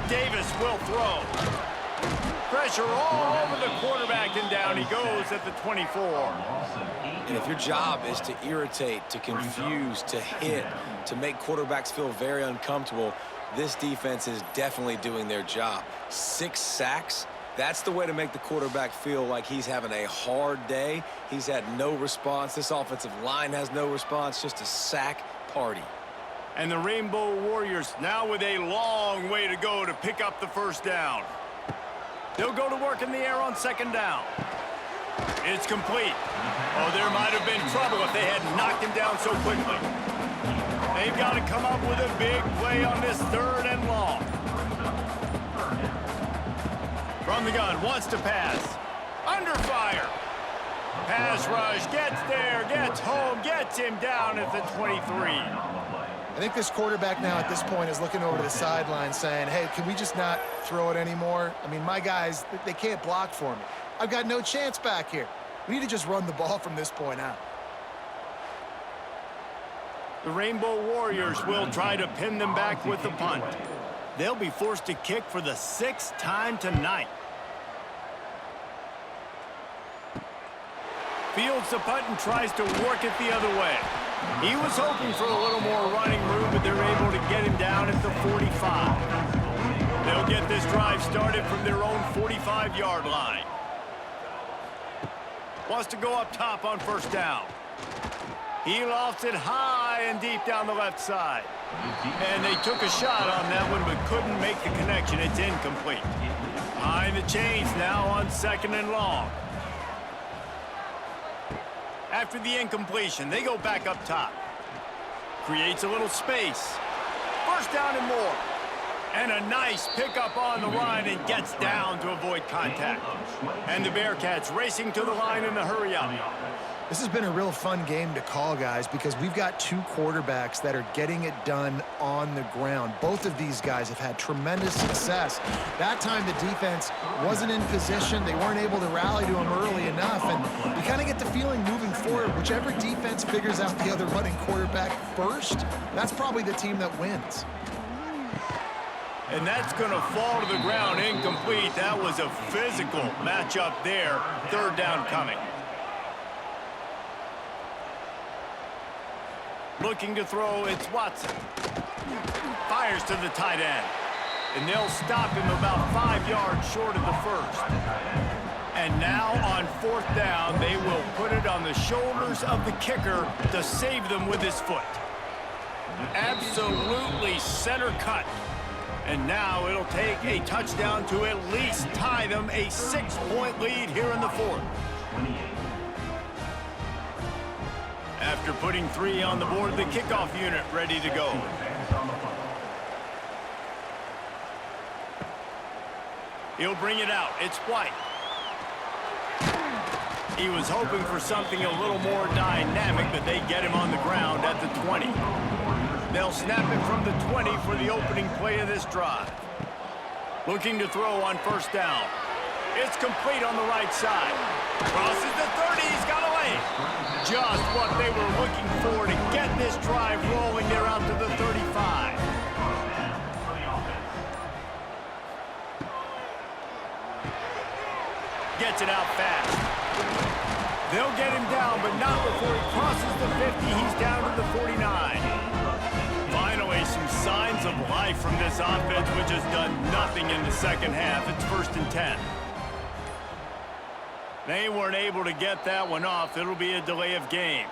Davis will throw. Pressure all over the quarterback, and down he goes at the 24. And if your job is to irritate, to confuse, to hit, to make quarterbacks feel very uncomfortable, this defense is definitely doing their job. 6 sacks, that's the way to make the quarterback feel like he's having a hard day. He's had no response. This offensive line has no response, just a sack party. And the Rainbow Warriors now with a long way to go to pick up the first down. They'll go to work in the air on 2nd down. It's complete. Oh, there might have been trouble if they had knocked him down so quickly. They've got to come up with a big play on this 3rd and long. From the gun, wants to pass. Under fire. Pass rush, gets there, gets home, gets him down at the 23. I think this quarterback now at this point is looking over to the sideline saying, hey, can we just not throw it anymore? I mean, my guys, they can't block for me. I've got no chance back here. We need to just run the ball from this point out. The Rainbow Warriors will try to pin them back with the punt. They'll be forced to kick for the 6th time tonight. Fields the punt and tries to work it the other way. He was hoping for a little more running room, but they're able to get him down at the 45. They'll get this drive started from their own 45-yard line. Wants to go up top on 1st down. He lofts it high and deep down the left side. And they took a shot on that one, but couldn't make the connection. It's incomplete. Behind the chains now on 2nd and long. After the incompletion, they go back up top. Creates a little space. First down and more. And a nice pickup on the line and gets down to avoid contact. And the Bearcats racing to the line in the hurry-up. This has been a real fun game to call, guys, because we've got 2 quarterbacks that are getting it done on the ground. Both of these guys have had tremendous success. That time the defense wasn't in position. They weren't able to rally to him early enough, and you kind of get the feeling moving forward, whichever defense figures out the other running quarterback first, that's probably the team that wins. And that's going to fall to the ground incomplete. That was a physical matchup there. 3rd down coming. Looking to throw, it's Watson. Fires to the tight end. And they'll stop him about 5 yards short of the first. And now on 4th down, they will put it on the shoulders of the kicker to save them with his foot. Absolutely center cut. And now it'll take a touchdown to at least tie them a 6-point lead here in the 4th. After putting 3 on the board, the kickoff unit ready to go. He'll bring it out. It's White. He was hoping for something a little more dynamic, but they get him on the ground at the 20. They'll snap it from the 20 for the opening play of this drive. Looking to throw on 1st down. It's complete on the right side. Crosses the 30. He's got away. Just what they were looking for to get this drive rolling. They're out to the 35. Gets it out fast. They'll get him down, but not before he crosses the 50. He's down to the 49. Finally, some signs of life from this offense, which has done nothing in the 2nd half. It's 1st and 10. They weren't able to get that one off. It'll be a delay of game.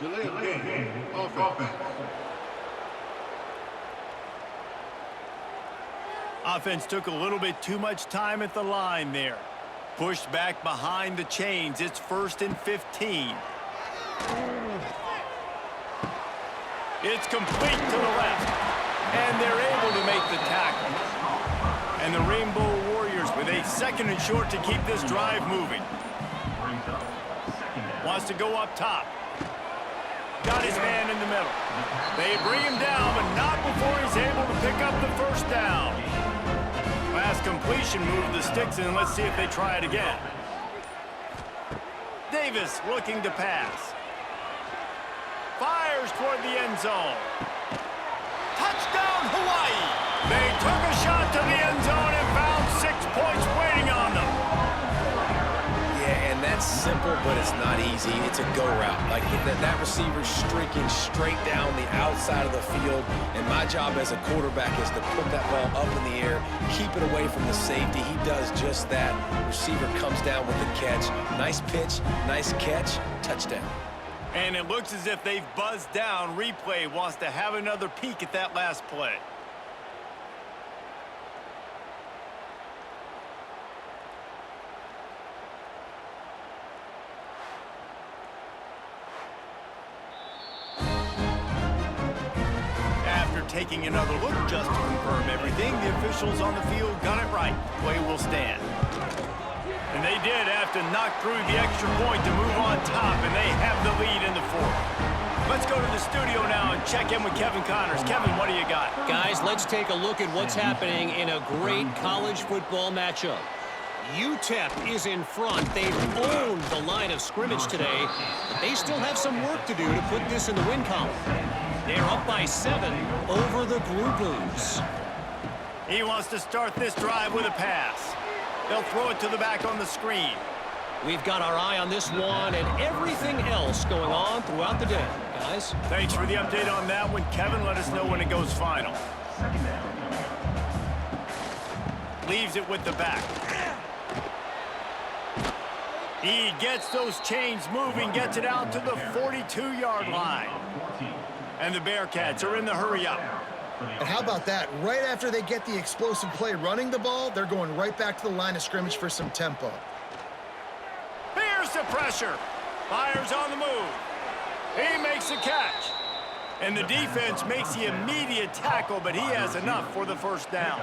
Delay of game. Offense. Offense took a little bit too much time at the line there. Pushed back behind the chains. It's 1st and 15. It's complete to the left. And they're able to make the tackle. And the Rainbow Warriors with a 2nd and short to keep this drive moving. Wants to go up top. Got his man in the middle. They bring him down, but not before he's able to pick up the 1st down. Last completion moved the sticks in. Let's see if they try it again. Davis looking to pass. Fires toward the end zone. Touchdown, Hawaii! They took a shot to the end zone and found 6 points waiting on them. Yeah, and that's simple, but it's not easy. It's a go route. Like that receiver's streaking straight down the outside of the field, and my job as a quarterback is to put that ball up in the air, keep it away from the safety. He does just that. Receiver comes down with the catch. Nice pitch, nice catch, touchdown. And it looks as if they've buzzed down. Replay wants to have another peek at that last play. After taking another look just to confirm everything, the officials on the field got it right. Play will stand. And they did have to knock through the extra point to move on top, and they have the lead in the 4th. Let's go to the studio now and check in with Kevin Connors. Kevin, what do you got? Guys, let's take a look at what's happening in a great college football matchup. UTEP is in front. They've owned the line of scrimmage today, but they still have some work to do to put this in the win column. They're up by 7 over the Blue Blues. He wants to start this drive with a pass. They'll throw it to the back on the screen. We've got our eye on this one and everything else going on throughout the day, guys. Thanks for the update on that one, Kevin. Let us know when it goes final. Leaves it with the back. He gets those chains moving, gets it out to the 42-yard line. And the Bearcats are in the hurry up. And how about that? Right after they get the explosive play running the ball, they're going right back to the line of scrimmage for some tempo. Here's the pressure. Fires on the move. He makes the catch. And the defense makes the immediate tackle, but he has enough for the 1st down.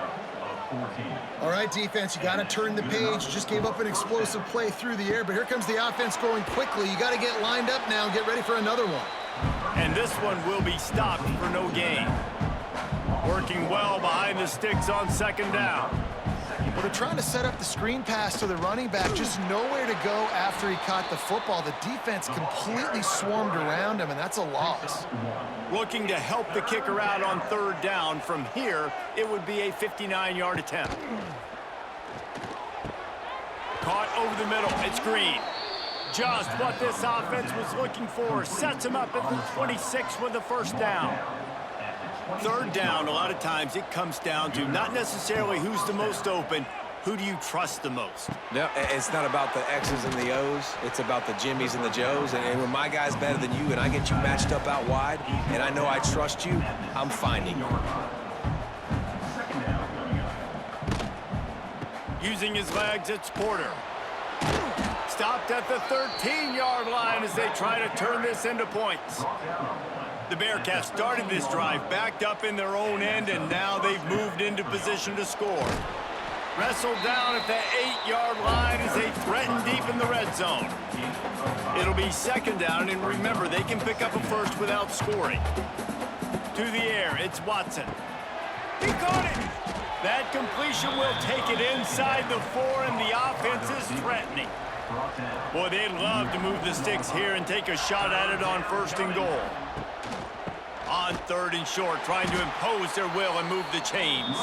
All right, defense, you got to turn the page. Just gave up an explosive play through the air, but here comes the offense going quickly. You got to get lined up now and get ready for another one. And this one will be stopped for no gain. Working well behind the sticks on 2nd down. Well, they're trying to set up the screen pass to the running back. Just nowhere to go after he caught the football. The defense completely swarmed around him, and that's a loss. Looking to help the kicker out on 3rd down. From here, it would be a 59-yard attempt. Caught over the middle. It's Green. Just what this offense was looking for. Sets him up at the 26 with the 1st down. 3rd down, a lot of times it comes down to not necessarily who's the most open, who do you trust the most? No, it's not about the X's and the O's. It's about the Jimmys and the Joes. And when my guy's better than you and I get you matched up out wide and I know I trust you, I'm finding you. Using his legs, it's Porter. Stopped at the 13-yard line as they try to turn this into points. The Bearcats started this drive backed up in their own end, and now they've moved into position to score. Wrestled down at the 8-yard line as they threaten deep in the red zone. It'll be 2nd down, and remember, they can pick up a 1st without scoring. To the air, it's Watson. He caught it! That completion will take it inside the 4, and the offense is threatening. Boy, they'd love to move the sticks here and take a shot at it on 1st and goal. On 3rd and short, trying to impose their will and move the chains.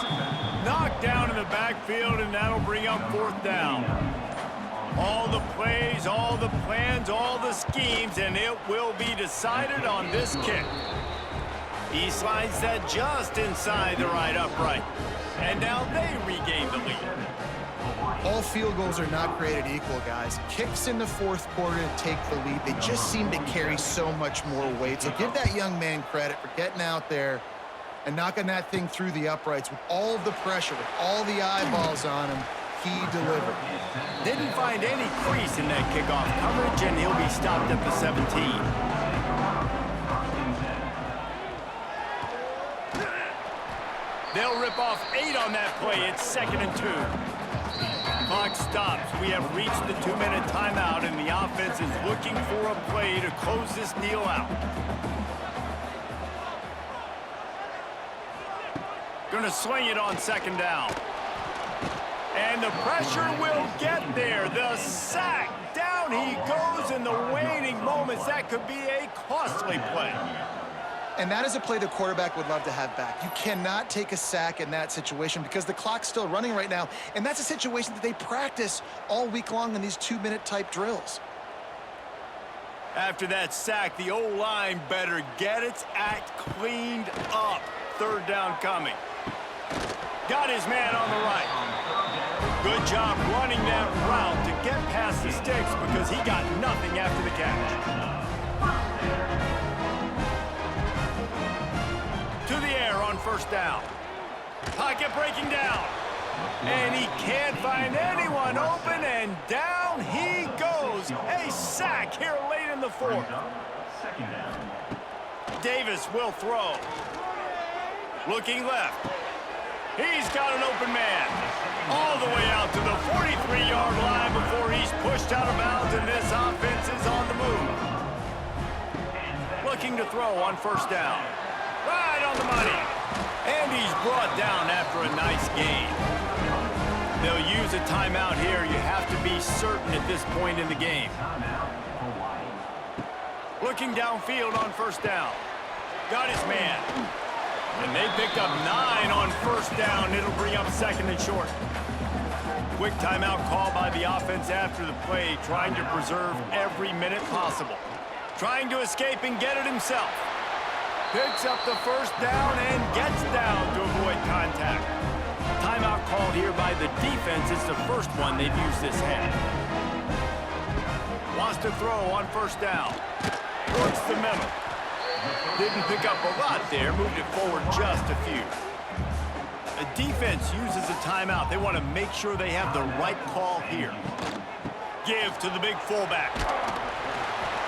Knocked down in the backfield, and that'll bring up 4th down. All the plays, all the plans, all the schemes, and it will be decided on this kick. He slides that just inside the right upright. And now they regain the lead. All field goals are not created equal, guys. Kicks in the 4th quarter to take the lead. They just seem to carry so much more weight. So give that young man credit for getting out there And knocking that thing through the uprights with all of the pressure, with all the eyeballs on him, he delivered. Didn't find any crease in that kickoff coverage, and he'll be stopped at the 17. They'll rip off 8 on that play. It's 2nd and 2. Clock stops. We have reached the 2-minute timeout, and the offense is looking for a play to close this deal out. Gonna swing it on 2nd down. And the pressure will get there. The sack. Down he goes in the waning moments. That could be a costly play. And that is a play the quarterback would love to have back. You cannot take a sack in that situation because the clock's still running right now, and that's a situation that they practice all week long in these 2-minute type drills. After that sack, the O-line better get its act cleaned up. 3rd down coming. Got his man on the right. Good job running that route to get past the sticks because he got nothing after the catch. To the air on 1st down. Pocket breaking down. And he can't find anyone open, and down he goes. A sack here late in the 4th. Davis will throw. Looking left. He's got an open man. All the way out to the 43-yard line before he's pushed out of bounds, and this offense is on the move. Looking to throw on 1st down. Right on the money. And he's brought down after a nice gain. They'll use a timeout here. You have to be certain at this point in the game. Looking downfield on 1st down. Got his man. And they picked up 9 on 1st down. It'll bring up 2nd and short. Quick timeout call by the offense after the play, trying to preserve every minute possible. Trying to escape and get it himself. Picks up the 1st down and gets down to avoid contact. Timeout called here by the defense. It's the first one they've used this half. Wants to throw on 1st down. Works the middle. Didn't pick up a lot there. Moved it forward just a few. The defense uses a timeout. They want to make sure they have the right call here. Give to the big fullback.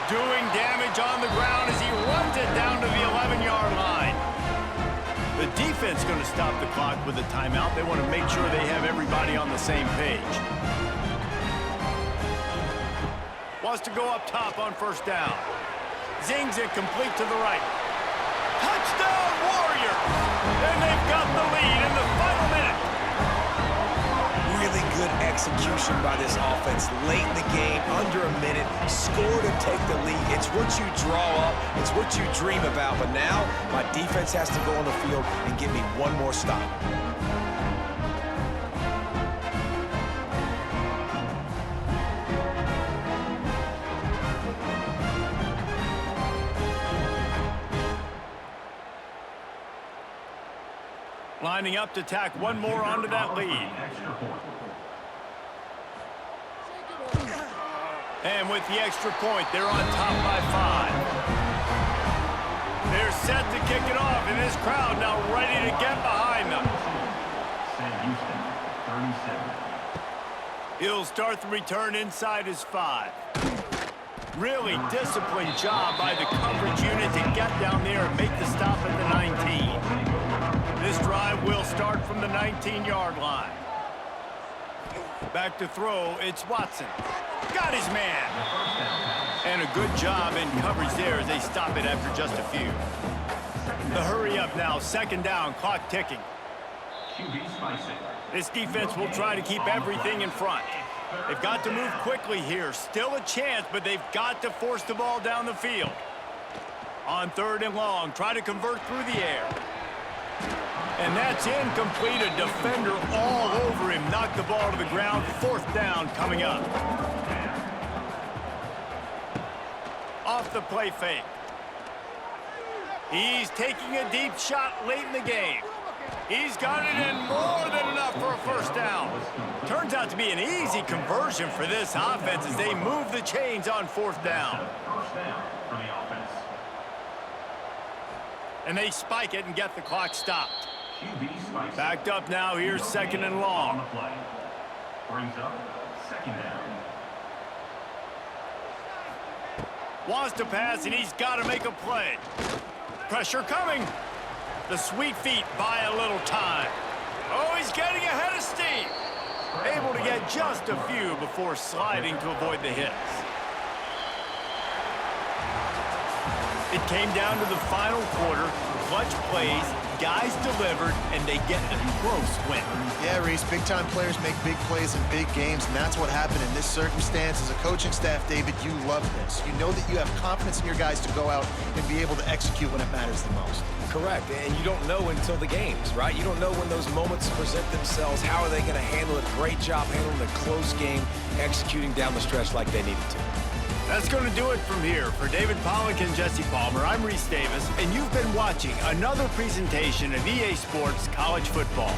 Doing damage on the ground as he runs it down to the 11-yard line. The defense going to stop the clock with a timeout. They want to make sure they have everybody on the same page. Wants to go up top on 1st down. Zings it complete to the right. Touchdown Warriors! And they've got the lead in the final minute. Really good execution by this offense late in the game, under a minute, score to take the lead. It's what you draw up, it's what you dream about, but now my defense has to go on the field and give me one more stop. Lining up to tack one more onto that lead. And with the extra point, they're on top by 5. They're set to kick it off, and this crowd now ready to get behind them. Sam Houston, 37. He'll start the return inside his 5. Really disciplined job by the coverage unit to get down there and make the stop at the 19. This drive will start from the 19-yard line. Back to throw, it's Watson. Got his man. And a good job in coverage there as they stop it after just a few. The hurry up now, 2nd down, clock ticking. This defense will try to keep everything in front. They've got to move quickly here. Still a chance, but they've got to force the ball down the field. On 3rd and long, try to convert through the air. And that's incomplete. A defender all over him. Knocked the ball to the ground. 4th down coming up. Off the play fake. He's taking a deep shot late in the game. He's got it in more than enough for a 1st down. Turns out to be an easy conversion for this offense as they move the chains on 4th down. 1st down for the offense. And they spike it and get the clock stopped. QB spikes. Backed up now. Here's second and On long. the play. Brings up second down. Wants to pass, and he's got to make a play. Pressure coming. The sweet feet buy a little time. Oh, he's getting ahead of steam. Able to get just a few before sliding to avoid the hits. It came down to the final quarter. Clutch plays, guys delivered, and they get a close win. Yeah, Reese, big-time players make big plays in big games, and that's what happened in this circumstance. As a coaching staff, David, you love this. You know that you have confidence in your guys to go out and be able to execute when it matters the most. Correct, and you don't know until the games, right? You don't know when those moments present themselves. How are they going to handle it? Great job handling a close game, executing down the stretch like they needed to. That's going to do it from here. For David Pollack and Jesse Palmer, I'm Reese Davis, and you've been watching another presentation of EA Sports College Football.